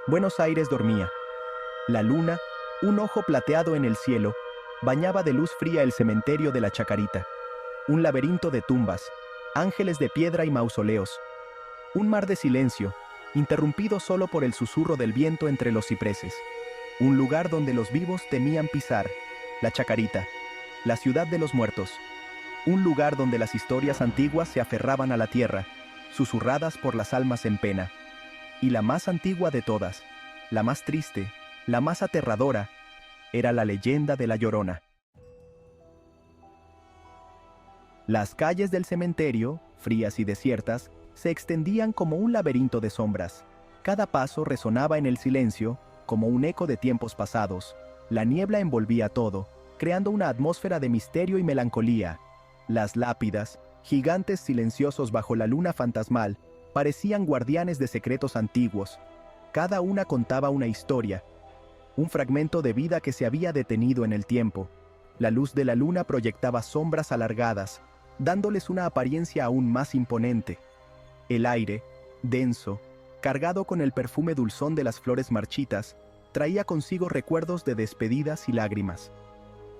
Buenos Aires dormía. La luna, un ojo plateado en el cielo, bañaba de luz fría el cementerio de la Chacarita. Un laberinto de tumbas, ángeles de piedra y mausoleos. Un mar de silencio, interrumpido solo por el susurro del viento entre los cipreses. Un lugar donde los vivos temían pisar, la Chacarita, la ciudad de los muertos. Un lugar donde las historias antiguas se aferraban a la tierra, susurradas por las almas en pena. Y la más antigua de todas, la más triste, la más aterradora, era la leyenda de La Llorona. Las calles del cementerio, frías y desiertas, se extendían como un laberinto de sombras. Cada paso resonaba en el silencio, como un eco de tiempos pasados. La niebla envolvía todo, creando una atmósfera de misterio y melancolía. Las lápidas, gigantes silenciosos bajo la luna fantasmal, parecían guardianes de secretos antiguos. Cada una contaba una historia, un fragmento de vida que se había detenido en el tiempo. La luz de la luna proyectaba sombras alargadas, dándoles una apariencia aún más imponente. El aire, denso, cargado con el perfume dulzón de las flores marchitas, traía consigo recuerdos de despedidas y lágrimas.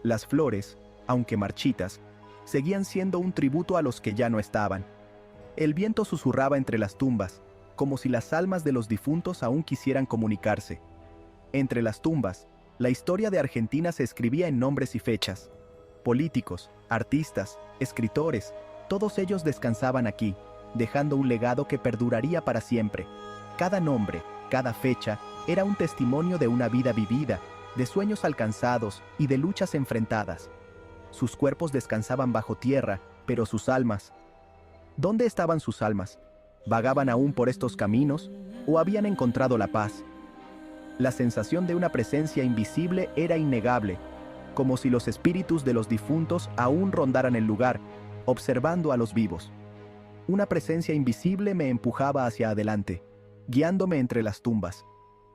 Las flores, aunque marchitas, seguían siendo un tributo a los que ya no estaban. El viento susurraba entre las tumbas, como si las almas de los difuntos aún quisieran comunicarse. Entre las tumbas, la historia de Argentina se escribía en nombres y fechas. Políticos, artistas, escritores, todos ellos descansaban aquí, dejando un legado que perduraría para siempre. Cada nombre, cada fecha, era un testimonio de una vida vivida, de sueños alcanzados y de luchas enfrentadas. Sus cuerpos descansaban bajo tierra, pero sus almas... ¿Dónde estaban sus almas? ¿Vagaban aún por estos caminos o habían encontrado la paz? La sensación de una presencia invisible era innegable, como si los espíritus de los difuntos aún rondaran el lugar, observando a los vivos. Una presencia invisible me empujaba hacia adelante, guiándome entre las tumbas.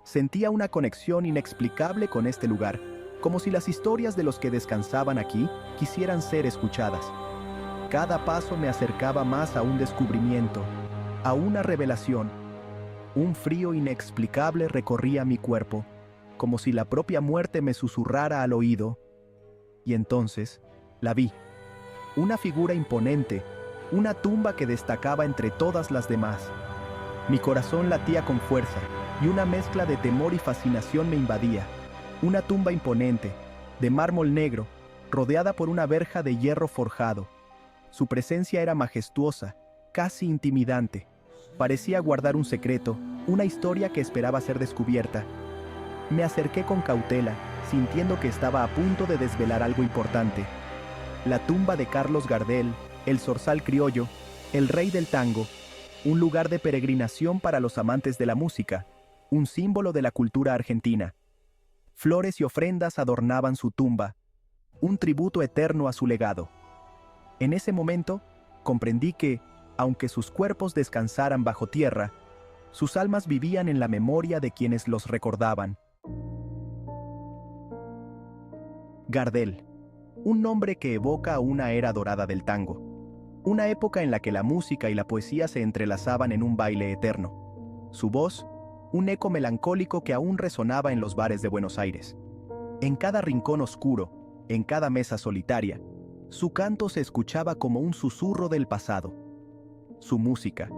Sentía una conexión inexplicable con este lugar, como si las historias de los que descansaban aquí quisieran ser escuchadas. Cada paso me acercaba más a un descubrimiento, a una revelación. Un frío inexplicable recorría mi cuerpo, como si la propia muerte me susurrara al oído. Y entonces, la vi. Una figura imponente, una tumba que destacaba entre todas las demás. Mi corazón latía con fuerza, y una mezcla de temor y fascinación me invadía. Una tumba imponente, de mármol negro, rodeada por una verja de hierro forjado. Su presencia era majestuosa, casi intimidante. Parecía guardar un secreto, una historia que esperaba ser descubierta. Me acerqué con cautela, sintiendo que estaba a punto de desvelar algo importante. La tumba de Carlos Gardel, el zorzal criollo, el rey del tango, un lugar de peregrinación para los amantes de la música, un símbolo de la cultura argentina. Flores y ofrendas adornaban su tumba, un tributo eterno a su legado. En ese momento, comprendí que, aunque sus cuerpos descansaran bajo tierra, sus almas vivían en la memoria de quienes los recordaban. Gardel, un nombre que evoca una era dorada del tango, una época en la que la música y la poesía se entrelazaban en un baile eterno. Su voz, un eco melancólico que aún resonaba en los bares de Buenos Aires. En cada rincón oscuro, en cada mesa solitaria, su canto se escuchaba como un susurro del pasado. Su música,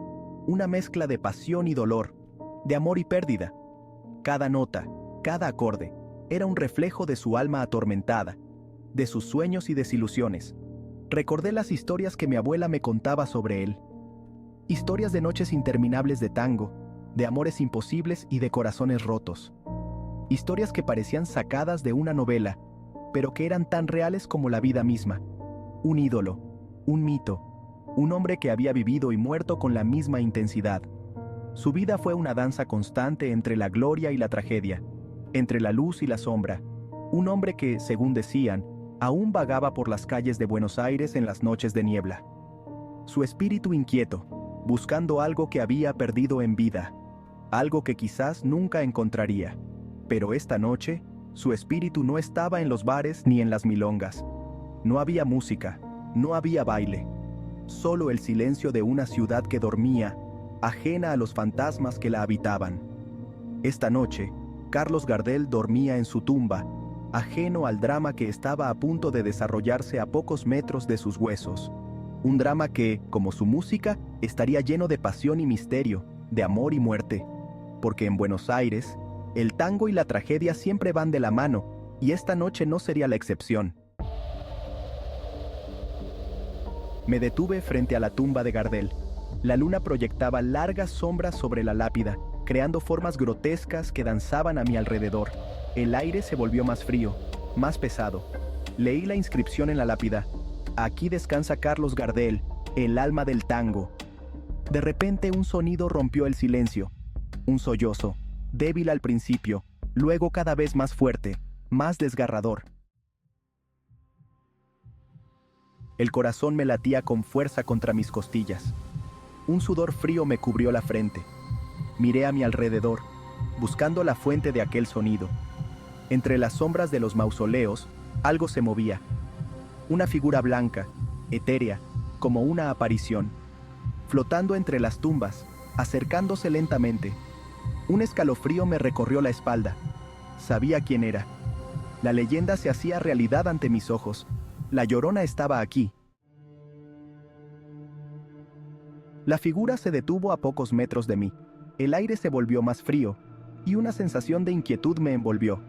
una mezcla de pasión y dolor, de amor y pérdida. Cada nota, cada acorde, era un reflejo de su alma atormentada, de sus sueños y desilusiones. Recordé las historias que mi abuela me contaba sobre él. Historias de noches interminables de tango, de amores imposibles y de corazones rotos. Historias que parecían sacadas de una novela, pero que eran tan reales como la vida misma. Un ídolo, un mito, un hombre que había vivido y muerto con la misma intensidad. Su vida fue una danza constante entre la gloria y la tragedia, entre la luz y la sombra. Un hombre que, según decían, aún vagaba por las calles de Buenos Aires en las noches de niebla. Su espíritu inquieto, buscando algo que había perdido en vida, algo que quizás nunca encontraría. Pero esta noche, su espíritu no estaba en los bares ni en las milongas. No había música, no había baile, solo el silencio de una ciudad que dormía, ajena a los fantasmas que la habitaban. Esta noche, Carlos Gardel dormía en su tumba, ajeno al drama que estaba a punto de desarrollarse a pocos metros de sus huesos. Un drama que, como su música, estaría lleno de pasión y misterio, de amor y muerte. Porque en Buenos Aires, el tango y la tragedia siempre van de la mano, y esta noche no sería la excepción. Me detuve frente a la tumba de Gardel. La luna proyectaba largas sombras sobre la lápida, creando formas grotescas que danzaban a mi alrededor. El aire se volvió más frío, más pesado. Leí la inscripción en la lápida: aquí descansa Carlos Gardel, el alma del tango. De repente un sonido rompió el silencio. Un sollozo, débil al principio, luego cada vez más fuerte, más desgarrador. El corazón me latía con fuerza contra mis costillas. Un sudor frío me cubrió la frente. Miré a mi alrededor, buscando la fuente de aquel sonido. Entre las sombras de los mausoleos, algo se movía. Una figura blanca, etérea, como una aparición, flotando entre las tumbas, acercándose lentamente. Un escalofrío me recorrió la espalda. Sabía quién era. La leyenda se hacía realidad ante mis ojos. La Llorona estaba aquí. La figura se detuvo a pocos metros de mí. El aire se volvió más frío, y una sensación de inquietud me envolvió.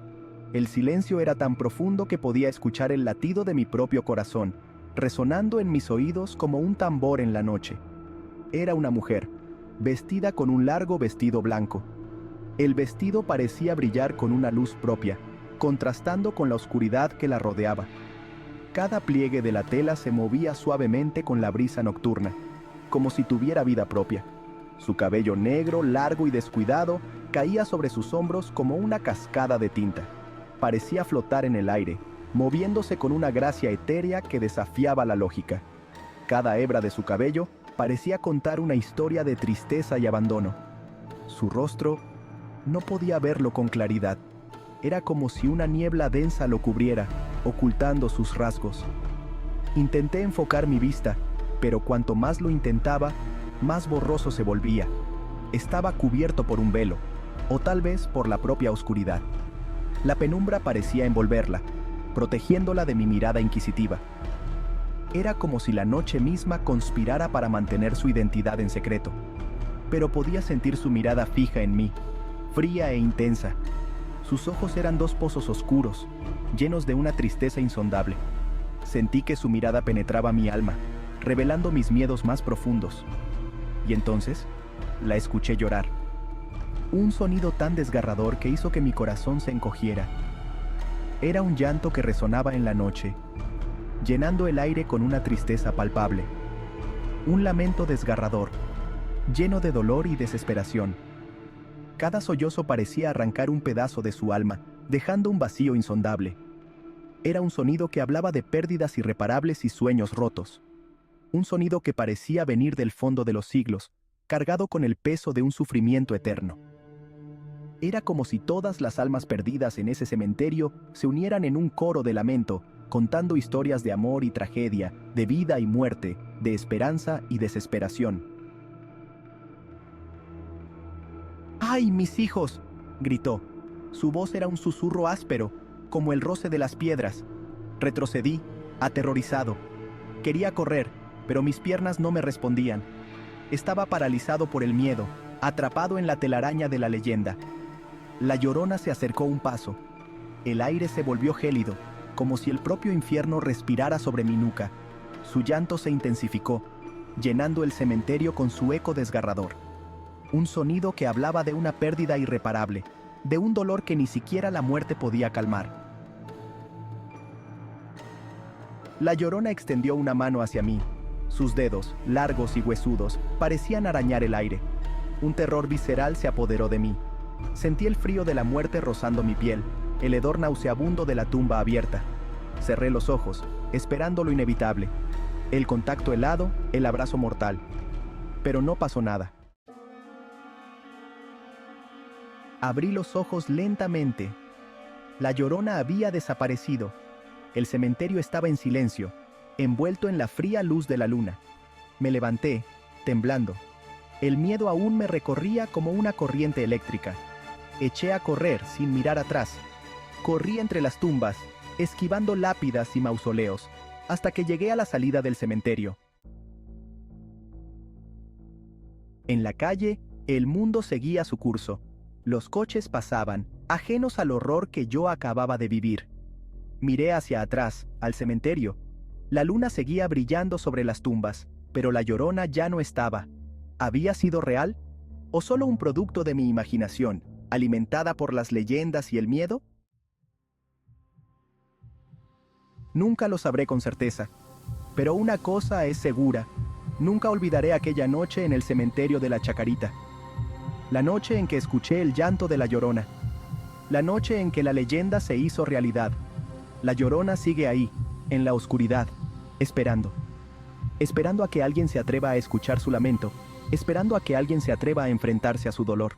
El silencio era tan profundo que podía escuchar el latido de mi propio corazón, resonando en mis oídos como un tambor en la noche. Era una mujer, vestida con un largo vestido blanco. El vestido parecía brillar con una luz propia, contrastando con la oscuridad que la rodeaba. Cada pliegue de la tela se movía suavemente con la brisa nocturna, como si tuviera vida propia. Su cabello negro, largo y descuidado, caía sobre sus hombros como una cascada de tinta. Parecía flotar en el aire, moviéndose con una gracia etérea que desafiaba la lógica. Cada hebra de su cabello parecía contar una historia de tristeza y abandono. Su rostro no podía verlo con claridad. Era como si una niebla densa lo cubriera, ocultando sus rasgos. Intenté enfocar mi vista, pero cuanto más lo intentaba, más borroso se volvía. Estaba cubierto por un velo, o tal vez por la propia oscuridad. La penumbra parecía envolverla, protegiéndola de mi mirada inquisitiva. Era como si la noche misma conspirara para mantener su identidad en secreto. Pero podía sentir su mirada fija en mí, fría e intensa. Sus ojos eran dos pozos oscuros, llenos de una tristeza insondable. Sentí que su mirada penetraba mi alma, revelando mis miedos más profundos. Y entonces, la escuché llorar. Un sonido tan desgarrador que hizo que mi corazón se encogiera. Era un llanto que resonaba en la noche, llenando el aire con una tristeza palpable. Un lamento desgarrador, lleno de dolor y desesperación. Cada sollozo parecía arrancar un pedazo de su alma, dejando un vacío insondable. Era un sonido que hablaba de pérdidas irreparables y sueños rotos. Un sonido que parecía venir del fondo de los siglos, cargado con el peso de un sufrimiento eterno. Era como si todas las almas perdidas en ese cementerio se unieran en un coro de lamento, contando historias de amor y tragedia, de vida y muerte, de esperanza y desesperación. ¡Ay, mis hijos!, gritó. Su voz era un susurro áspero, como el roce de las piedras. Retrocedí, aterrorizado. Quería correr, pero mis piernas no me respondían. Estaba paralizado por el miedo, atrapado en la telaraña de la leyenda. La Llorona se acercó un paso. El aire se volvió gélido, como si el propio infierno respirara sobre mi nuca. Su llanto se intensificó, llenando el cementerio con su eco desgarrador. Un sonido que hablaba de una pérdida irreparable, de un dolor que ni siquiera la muerte podía calmar. La Llorona extendió una mano hacia mí. Sus dedos, largos y huesudos, parecían arañar el aire. Un terror visceral se apoderó de mí. Sentí el frío de la muerte rozando mi piel, el hedor nauseabundo de la tumba abierta. Cerré los ojos, esperando lo inevitable. El contacto helado, el abrazo mortal. Pero no pasó nada. Abrí los ojos lentamente. La Llorona había desaparecido. El cementerio estaba en silencio, envuelto en la fría luz de la luna. Me levanté, temblando. El miedo aún me recorría como una corriente eléctrica. Eché a correr sin mirar atrás. Corrí entre las tumbas, esquivando lápidas y mausoleos, hasta que llegué a la salida del cementerio. En la calle, el mundo seguía su curso. Los coches pasaban, ajenos al horror que yo acababa de vivir. Miré hacia atrás, al cementerio. La luna seguía brillando sobre las tumbas, pero la Llorona ya no estaba. ¿Había sido real? ¿O solo un producto de mi imaginación, alimentada por las leyendas y el miedo? Nunca lo sabré con certeza. Pero una cosa es segura. Nunca olvidaré aquella noche en el cementerio de la Chacarita. La noche en que escuché el llanto de la Llorona. La noche en que la leyenda se hizo realidad. La Llorona sigue ahí, en la oscuridad, esperando. Esperando a que alguien se atreva a escuchar su lamento, esperando a que alguien se atreva a enfrentarse a su dolor.